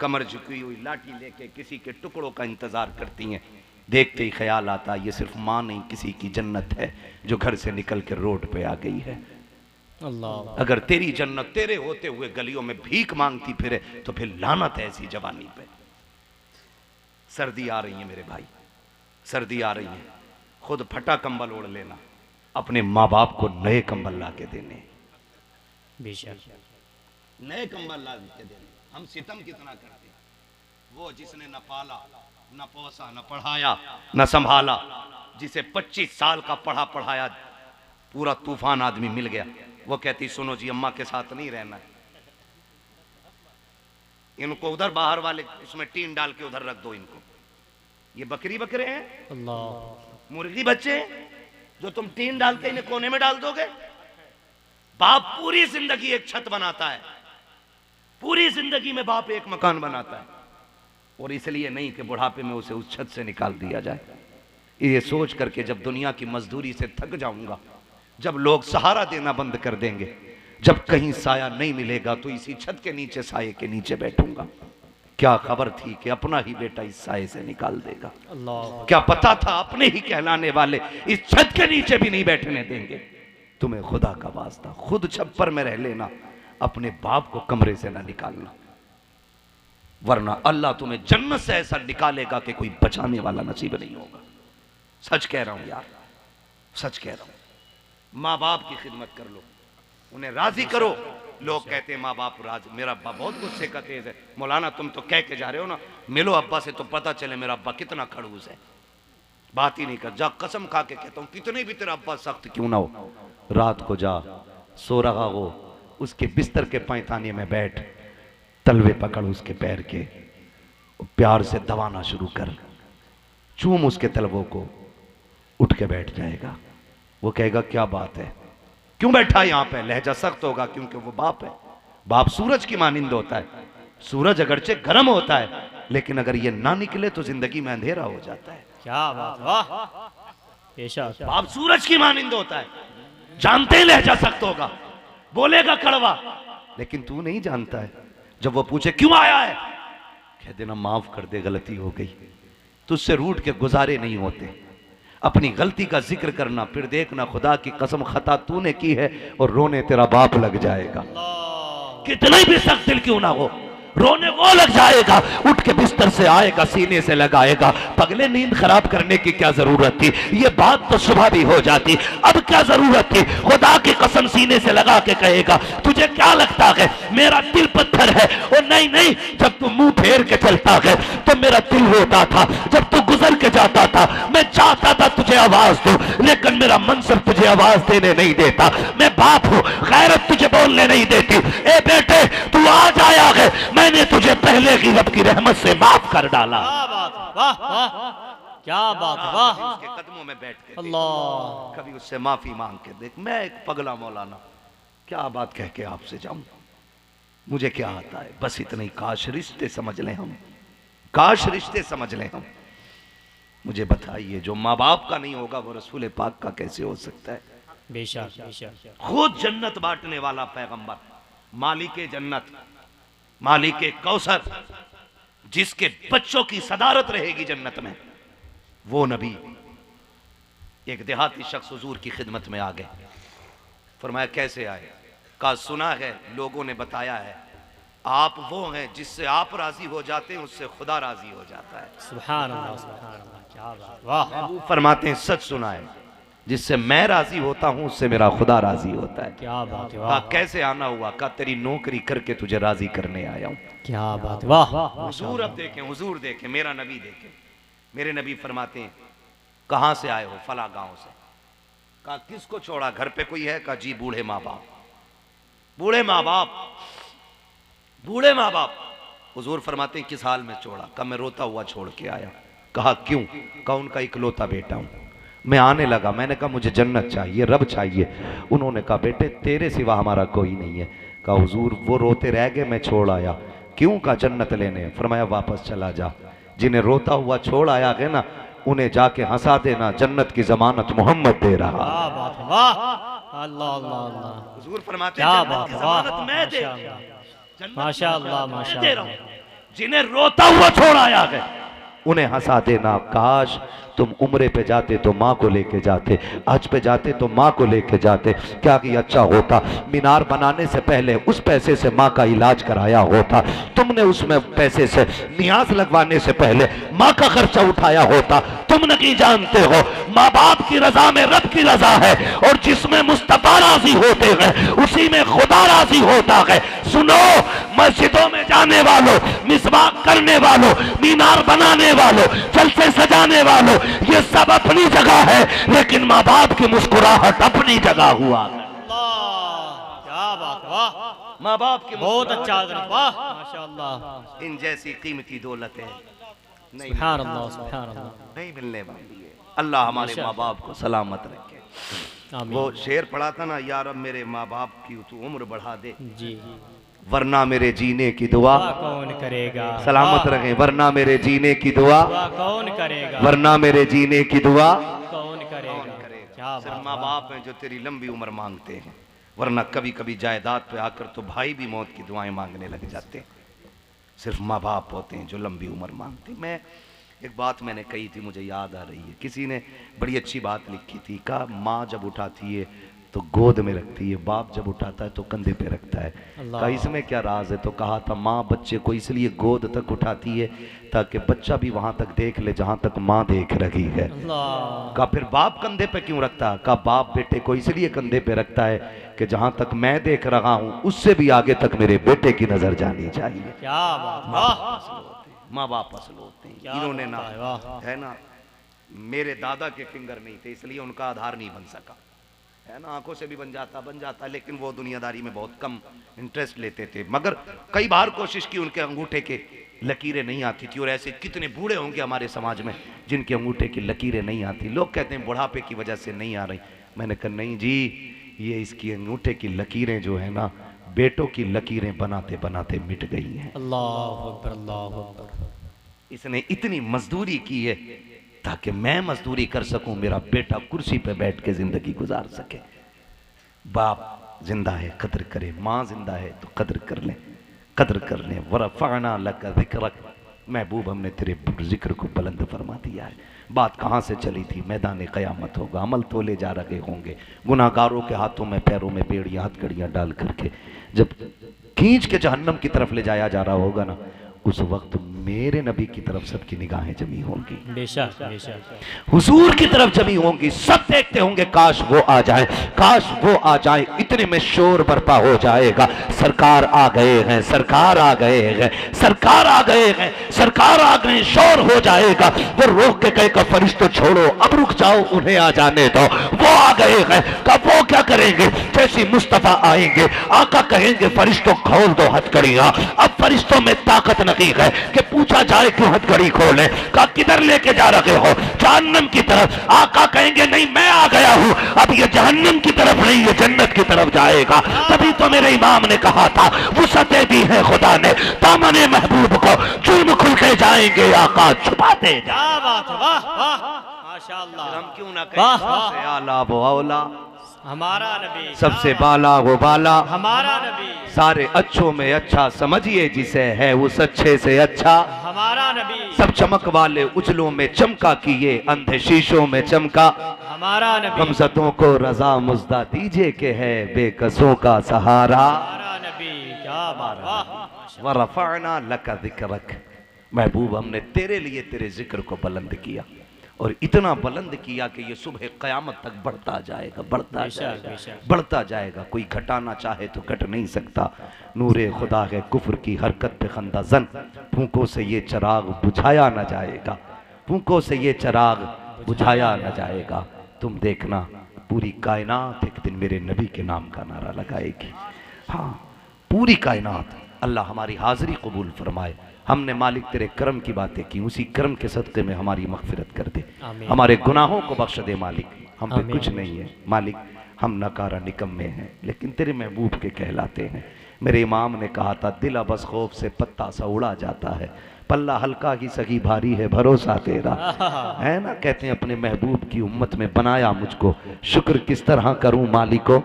कमर झुकी हुई लाठी लेके किसी के टुकड़ों का इंतजार करती हैं, देखते ही ख्याल आता ये सिर्फ माँ नहीं किसी की जन्नत है जो घर से निकल के रोड पे आ गई है। अल्लाह, अगर तेरी जन्नत तेरे होते हुए गलियों में भीख मांगती फिरे तो फिर लानत है ऐसी जवानी पे। सर्दी आ रही है मेरे भाई, सर्दी आ रही है, खुद फटा कंबल ओढ़ लेना, अपने माँ बाप को नए कंबल ला के देने, बेशक नए कंबल ला के देने। हम सितम कितना करते हैं, वो जिसने न पाला न पोसा न पढ़ाया न संभाला, जिसे 25 साल का पढ़ा पढ़ाया पूरा तूफान आदमी मिल गया, वो कहती सुनो जी अम्मा के साथ नहीं रहना है, इनको उधर बाहर वाले उसमें टीन डाल के उधर रख दो, इनको ये बकरी बकरे हैं, अल्लाह, मुर्गी बच्चे जो तुम टीन डाल के इन्हें कोने में डाल दोगे। बाप पूरी जिंदगी एक छत बनाता है, पूरी जिंदगी में बाप एक मकान बनाता है, और इसलिए नहीं कि बुढ़ापे में उसे उस छत से निकाल दिया जाए। ये सोच करके जब दुनिया की मजदूरी से थक जाऊंगा, जब लोग सहारा देना बंद कर देंगे, जब कहीं साया नहीं मिलेगा तो इसी छत के नीचे साये के नीचे बैठूंगा। क्या खबर थी कि अपना ही बेटा इस साये से निकाल देगा, अल्लाह, क्या पता था अपने ही कहलाने वाले इस छत के नीचे भी नहीं बैठने देंगे। तुम्हें खुदा का वास्ता खुद छप्पर में रह लेना, अपने बाप को कमरे से ना निकालना, वरना अल्लाह तुम्हें जन्नत से ऐसा निकालेगा कि कोई बचाने वाला नसीब नहीं होगा। सच कह रहा हूं यार, सच कह रहा हूं। माँ बाप की खिदमत कर लो, उन्हें राजी करो। लोग कहते हैं माँ बाप राज, मेरा अब्बा बहुत गुस्से का तेज है। मौलाना तुम तो कह के जा रहे हो ना, मिलो अब्बा से तो पता चले मेरा अब्बा कितना खड़ूस है, बात ही नहीं कर। जा कसम खा के कहता हूं कितने भी तेरा अब्बा सख्त क्यों ना हो, रात को जा सो रहा हो, उसके बिस्तर के पैताने में बैठ, तलवे पकड़ उसके पैर के, प्यार से दबाना शुरू कर, चूम उसके तलवों को, उठ के बैठ जाएगा। वो कहेगा क्या बात है, क्यों बैठा यहाँ पे, लहजा सख्त होगा क्योंकि वो बाप है। बाप सूरज की मानिंद होता है, सूरज अगरचे गर्म होता है, लेकिन अगर ये ना निकले तो जिंदगी में अंधेरा हो जाता है। क्या बात, वाह, बेशक। बाप सूरज की मानिंद होता है, जानते ही लहजा सख्त होगा, बोलेगा कड़वा, लेकिन तू नहीं जानता है। जब वो पूछे क्यों आया है, कह देना माफ कर दे, गलती हो गई। तुझसे रूठ के गुजारे नहीं होते। अपनी गलती का जिक्र करना, फिर देखना खुदा की कसम खता तूने की है और रोने तेरा बाप लग जाएगा। कितना भी सख्त दिल क्यों ना हो, रोने वो लग जाएगा। उठ के बिस्तर से आएगा, सीने से लगाएगा। पगले नींद खराब करने की क्या जरूरत थी, ये बात तो सुबह भी हो जाती, अब क्या जरूरत थी। खुदा की कसम सीने से लगा के कहेगा तुझे क्या लगता है मेरा दिल पत्थर है। और नहीं नहीं, जब तू मुंह फेर के चलता है तो मेरा दिल रोता था, जब तू गुजर के जाता था मैं चाहता था तुझे आवाज दूं, लेकिन मेरा मनसब तुझे आवाज देने नहीं देता। मैं बाप हूं, गैरत तुझे बोलने नहीं देती। ए बेटे तू आज आया है, मैंने तुझे पहले की रब की रहमत से माफ कर डाला। क्या बात, वाह वाह, क्या बात, वाह। उसके कदमों में बैठ के अल्लाह, कभी उससे माफी मांग के देख। मैं एक पगला मौलाना क्या बात कह के आपसे जाऊं, मुझे क्या आता है, बस इतना ही। काश रिश्ते समझ लें हम, काश रिश्ते समझ लें हम। मुझे बताइए जो माँ बाप का नहीं होगा वो रसूल पाक का कैसे हो सकता है। बेशक बेशक। खुद जन्नत बांटने वाला पैगंबर, मालिक जन्नत, मालिक कौसर, जिसके बच्चों की सदारत रहेगी जन्नत में, वो नबी। एक देहाती शख्स हुजूर की खिदमत में आ गए। फरमाया कैसे आए, कहा सुना है लोगों ने बताया है आप वो हैं जिससे आप राजी हो जाते हैं उससे खुदा राजी हो जाता है। सुभान अल्लाह, सुभान अल्लाह, क्या बात, वाह। फरमाते हैं सच सुना है, जिससे मैं राजी होता हूं उससे मेरा खुदा राजी होता है। क्या बात है, कहा वाह। कैसे आना हुआ, कहा तेरी नौकरी करके तुझे राजी करने आया हूं। क्या बात, वाह। हुजूर अब देखें, हुजूर देखें, मेरा नबी देखें। मेरे नबी फरमाते हैं कहां से आए हो, फला गांव से। कहा किसको छोड़ा, घर पे कोई है, कहा जी बूढ़े माँ बाप। बूढ़े माँ बाप, बूढ़े माँ बाप। हुजूर फरमाते हैं किस हाल में छोड़ा, कहा मैं रोता हुआ छोड़ के आया। कहा क्यों, कहा उनका इकलौता बेटा हूं। मैं आने लगा, मैंने कहा मुझे जन्नत चाहिए, रब चाहिए। उन्होंने कहा बेटे तेरे सिवा हमारा कोई नहीं है। कहा हुजूर वो रोते रह गए, मैं छोड़ आया। क्यों, कहा जन्नत लेने। फरमाया वापस चला जा, जिन्हें रोता हुआ छोड़ आया है ना उन्हें जाके हंसा देना, जन्नत की जमानत मोहम्मद दे रहा। क्या बात, वाह। अल्लाह अल्लाह अल्लाह, हुजूर फरमाते क्या हैं बात, जन्नत की वाह। जमानत मैं दे, माशा अल्लाह, माशा दे रहा हूं। जिन्हें रोता हुआ छोड़ आया है उन्हें हंसा देना। काश तुम उम्रे पे जाते तो माँ को लेके जाते, हज पे जाते तो माँ को लेके जाते, क्या कि अच्छा होता। मीनार बनाने से पहले उस पैसे से माँ का इलाज कराया होता। तुमने उसमें पैसे से नियाज लगवाने से पहले माँ का खर्चा उठाया होता। तुम नहीं जानते हो माँ बाप की रजा में रब की रजा है, और जिसमें मुस्तफा राजी होते हैं उसी में खुदा राजी होता है। सुनो मस्जिदों में जाने वालों, मिसवाक करने वालों, मीनार बनाने वालों, जलसे सजाने वालों, ये सब अपनी जगह है, लेकिन माँ बाप की मुस्कुराहट अपनी जगह हुआ। अल्लाह, क्या बात, वाह। माँ बाप की बहुत अच्छा हजरत, वाह माशाअल्लाह। इन जैसी कीमती दौलत है नहीं, सुभान अल्लाह, सुभान अल्लाह। नहीं मिलने वाली है। अल्लाह हमारे माँ बाप को सलामत रखे। आमीन। वो शेर पढ़ा था ना, यार अब मेरे माँ बाप की तू उम्र बढ़ा दे, जी, वरना मेरे जीने की दुआ दुआ कौन करेगा, सलामत रखें। वरना मेरे जीने की दुआ, दुआ कौन करेगा, वरना मेरे जीने की दुआ कौन करेगा। क्या सिर्फ बात, माँ बाप हैं जो तेरी लंबी उम्र मांगते हैं, वरना कभी कभी जायदाद पे आकर तो भाई भी मौत की दुआएं मांगने लग जाते हैं। सिर्फ माँ बाप होते हैं जो लंबी उम्र मांगते हैं। मैं एक बात मैंने कही थी, मुझे याद आ रही है, किसी ने बड़ी अच्छी बात लिखी थी। कहा माँ जब उठाती है तो गोद में रखती है, बाप जब उठाता है तो कंधे पे रखता है। कहा इसमें क्या राज है, तो कहा था माँ बच्चे को इसलिए गोद तक उठाती है ताकि बच्चा भी वहां तक देख ले जहां तक माँ देख रही है। अल्लाह। कहा फिर बाप कंधे पे क्यों रखता है, कहा बाप बेटे को इसलिए कंधे पे रखता है कि जहां तक मैं देख रहा हूं उससे भी आगे तक मेरे बेटे की नजर जानी चाहिए। क्या बात, वाह। माँ बाप असल होते हैं। इन्होंने ना वाह। है ना, मेरे दादा के फिंगर नहीं थे इसलिए उनका आधार नहीं बन सका, है ना। आंखों से भी बन जाता, लेकिन वो दुनियादारी में बहुत कम इंटरेस्ट लेते थे। मगर कई बार कोशिश की, उनके अंगूठे के लकीरें नहीं आती थी। और ऐसे कितने बूढ़े होंगे हमारे समाज में जिनके अंगूठे की लकीरें नहीं आती। लोग कहते हैं बुढ़ापे की वजह से नहीं आ रही। मैंने कहा नहीं जी, ये इसकी अंगूठे की लकीरें जो है ना, बेटों की लकीरें बनाते बनाते मिट गई हैं। अल्लाह अकबर, अल्लाह अकबर। इसने इतनी मजदूरी की है, ताकि मैं मजदूरी कर सकूं, मेरा बेटा कुर्सी पे बैठ के जिंदगी गुजार सके। बाप जिंदा है कदर करे, माँ जिंदा है तो कदर कर ले, कदर कर ले। वरफ़अना लका ज़िक्रक, महबूब हमने तेरे जिक्र को बुलंद फरमा दिया है। बात कहाँ से चली थी? मैदान क़यामत होगा, अमल तोले जा रहे होंगे, गुनाहगारों के हाथों में पैरों में बेड़ियाँ हथकड़ियाँ डाल करके जब खींच के जहन्नम की तरफ ले जाया जा रहा होगा ना, उस वक्त मेरे नबी की तरफ सबकी निगाहें जमी होंगी, बेशक बेशक हुजूर की तरफ जमी होंगी। सब देखते होंगे काश वो आ जाए, काश वो आ जाए। इतने में शोर बर्पा हो जाएगा, सरकार आ गए हैं, सरकार आ गए हैं, सरकार आ गए हैं, सरकार आ गए। शोर हो जाएगा, वो रोक के कहेगा फरिश्तों छोड़ो, अब रुक जाओ, उन्हें आ जाने दो, वो आ गए हैं। कब वो क्या करेंगे? जैसे मुस्तफा आएंगे, आका कहेंगे फरिश्तों खोल दो हथकड़ियां। अब फरिश्तों में ताकत नहीं है कि पूछा जाए क्यों हथकड़ी खोले, का किधर लेके जा रहे हो? जहन्नम की तरफ। आका कहेंगे नहीं मैं आ गया हूं, अब ये जहन्नम की तरफ नहीं, ये जन्नत की तरफ जाएगा। तभी तो मेरे इमाम ने कहा था, वुसअतें दी है खुदा ने दामने महबूब को, जुर्म खुल के जाएंगे आका छुपाते जा। क्या बात है, वाह वाह माशाअल्लाह। हम क्यों ना वाह, कहें वाह। सबसे आला वो औला, हमारा नबी, सबसे बाला वो बाला, हमारा नबी, सारे अच्छों में अच्छा समझिए जिसे है उस अच्छे से अच्छा। हमारा नबी, सब चमक वाले उजलों में चमका किए, अंधे शीशों में चमका। हमारा नबी, गमज़दों को रजा मुज़दा दीजिए के है बेकसों का सहारा। हमारा नबी, क्या बात, वाह। वरफ़अना लका ज़िक्रक, महबूब हमने तेरे लिए तेरे जिक्र को बुलंद किया, और इतना बुलंद किया कि ये सुबह क़यामत तक बढ़ता जाएगा, बढ़ता बेशक, जाएगा, बेशक। बढ़ता जाएगा। कोई घटाना चाहे तो घट नहीं सकता। नूरे खुदा है कुफ्र की हरकत पे खंदा जन, फूंकों से ये चिराग बुझाया न जाएगा, फूंकों से ये चिराग बुझाया न जाएगा। तुम देखना पूरी कायनात एक दिन मेरे नबी के नाम का नारा लगाएगी। हाँ, पूरी कायनात। अल्लाह हमारी हाज़िरी कबूल फरमाए। हमने मालिक तेरे करम की बातें की, उसी करम के सदक़े में हमारी मग़फ़िरत कर दे, आमीन। हमारे गुनाहों को बख्श दे मालिक। हम पे आमीन। कुछ नहीं है मालिक, हम नकारा निकम्मे हैं, लेकिन तेरे महबूब के कहलाते हैं। मेरे इमाम ने कहा था, दिल बस खौफ से पत्ता सा उड़ा जाता है, पल्ला हल्का ही सही भारी है भरोसा तेरा, है ना। कहते हैं अपने महबूब की उम्मत में बनाया मुझको, शुक्र किस तरह करूं मालिको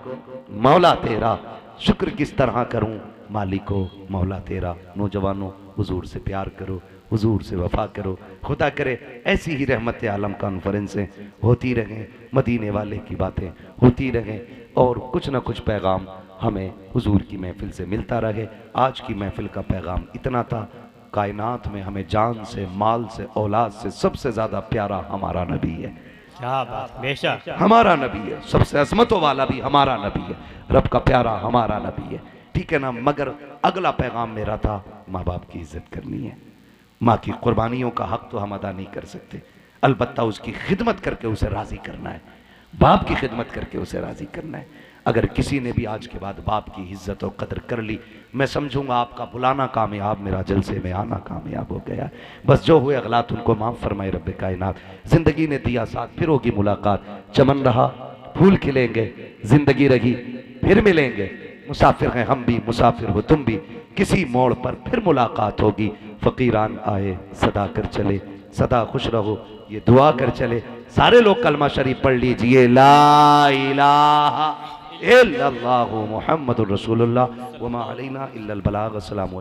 मौला तेरा, शुक्र किस तरह करूं मालिको मौला तेरा। नौजवानों, हुजूर से प्यार करो, हुजूर से वफा करो। खुदा करे ऐसी ही रहमत आलम कॉन्फ्रेंसें होती रहें, मदीने वाले की बातें होती रहें, और कुछ ना कुछ पैगाम हमें हुजूर की महफिल से मिलता रहे। आज की महफिल का पैगाम इतना था, कायनात में हमें जान से, माल से, औलाद से सबसे ज़्यादा प्यारा हमारा नबी है। क्या बात, बेशक हमारा नबी है, सबसे अजमतों वाला भी हमारा नबी है, रब का प्यारा हमारा नबी है, ठीक है ना। मगर अगला पैगाम मेरा था, माँ बाप की इज्जत करनी है। माँ की कुर्बानियों का हक तो हम अदा नहीं कर सकते, अलबत्ता उसकी खिदमत करके उसे राज़ी करना है, बाप की खिदमत करके उसे राज़ी करना है। अगर किसी ने भी आज के बाद बाप की इज्जत और कदर कर ली, मैं समझूंगा आपका बुलाना कामयाब, मेरा जलसे में आना कामयाब हो गया। बस जो हुए अगलात उनको माफ़ फरमाए रब्बे कायनात। ज़िंदगी ने दिया साथ, फिर होगी मुलाकात, चमन रहा फूल खिलेंगे, ज़िंदगी रही फिर मिलेंगे, मुसाफिर हैं हम भी, मुसाफिर हो तुम भी, किसी मोड़ पर फिर मुलाकात होगी। फ़कीरान आए सदा कर चले, सदा खुश रहो ये दुआ कर चले। सारे लोग कलमा शरीफ पढ़ लीजिए, ला इलाहा इल्लल्लाहु मुहम्मदुर रसूलुल्लाह व मा अलैना इल्लल बलाग। अस्सलामु अलैकुम।